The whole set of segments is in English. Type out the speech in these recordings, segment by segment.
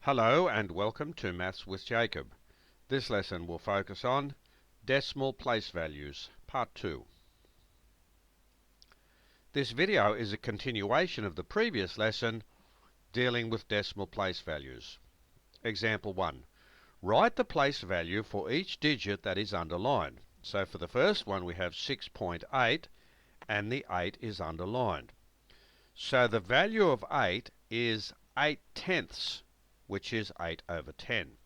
Hello and welcome to Maths with Jacob. This lesson will focus on decimal place values, part 2. This video is a continuation of the previous lesson dealing with decimal place values. Example 1. Write the place value for each digit that is underlined. So for the first one we have 6.8 and the 8 is underlined. So the value of 8 is 8/10, which is 8 over 10.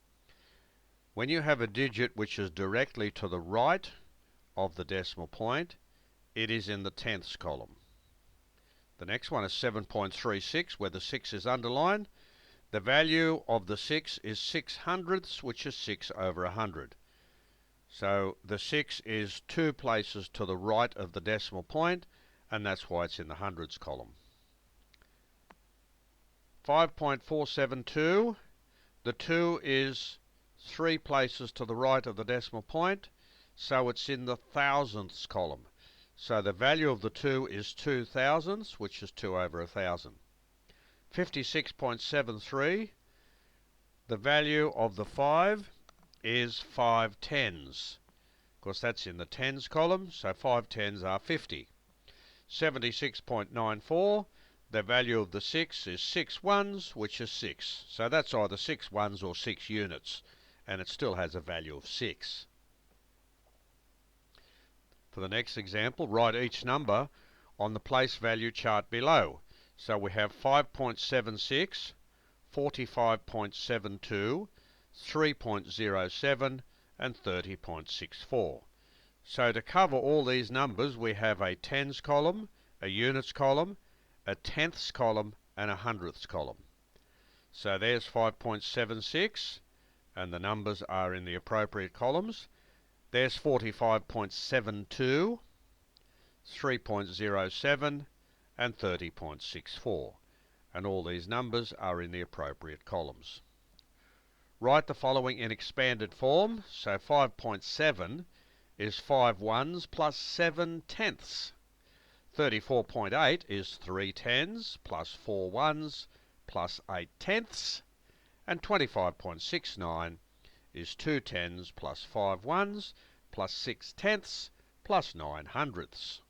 When you have a digit which is directly to the right of the decimal point, it is in the tenths column. The next one is 7.36, where the 6 is underlined. The value of the 6 is 6/100, which is 6 over 100. So the 6 is 2 places to the right of the decimal point, and that's why it's in the hundreds column. 5.472, the 2 is 3 places to the right of the decimal point, so it's in the thousandths column. So the value of the 2 is 2 thousandths, which is 2 over 1,000. 56.73, the value of the 5 is 5/10. Of course, that's in the tens column, so 5/10 are 50. 76.94, the value of the 6 is 6/1, which is 6. So that's either 6/1 or 6 units, and it still has a value of 6. For the next example, write each number on the place value chart below. So we have 5.76, 45.72, 3.07, and 30.64. So to cover all these numbers, we have a tens column, a units column, a tenths column, and a hundredths column. So there's 5.76, and the numbers are in the appropriate columns. There's 45.72, 3.07, and 30.64. And all these numbers are in the appropriate columns. Write the following in expanded form. So 5.7 is 5/1 plus 7/10. 34.8 is 3/10 plus 4/1 plus 8/10. And 25.69 is 2/10 plus 5/1 plus 6/10 plus 9/100.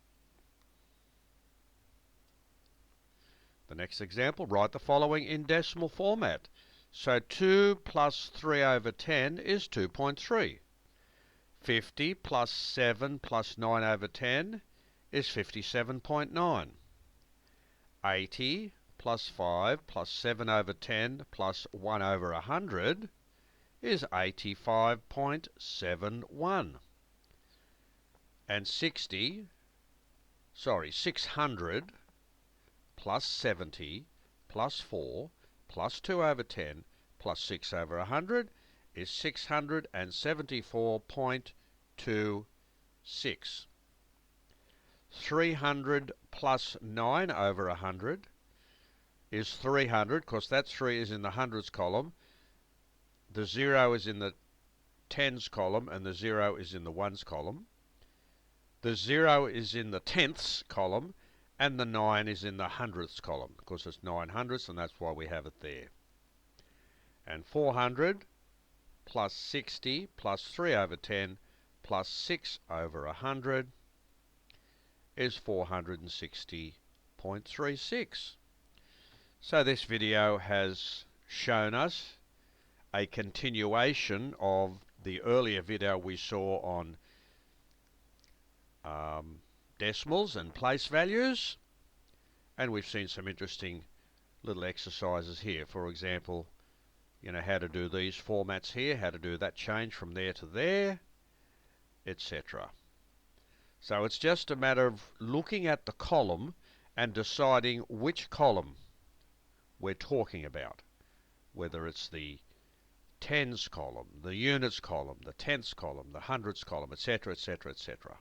The next example, write the following in decimal format. So 2 plus 3 over 10 is 2.3. 50 plus 7 plus 9 over 10 is 57.9. 80 plus 5 plus 7 over 10 plus 1 over 100 is 85.71. And 600 plus 70 plus 4 plus 2 over 10 plus 6 over 100 is 674.26. 300 plus 9 over 100 is 300, because that 3 is in the hundreds column. The 0 is in the tens column, and the 0 is in the ones column. The 0 is in the tenths column, and the 9 is in the hundredths column, because it's 9/100, and that's why we have it there. And 400 plus 60 plus 3 over 10 plus 6 over 100 is 460.36. So this video has shown us a continuation of the earlier video we saw on decimals and place values, and we've seen some interesting little exercises here. For example, how to do these formats here, how to do that change from there to there, etc. So it's just a matter of looking at the column and deciding which column we're talking about, whether it's the tens column, the units column, the tenths column, the hundreds column, etc., etc., etc.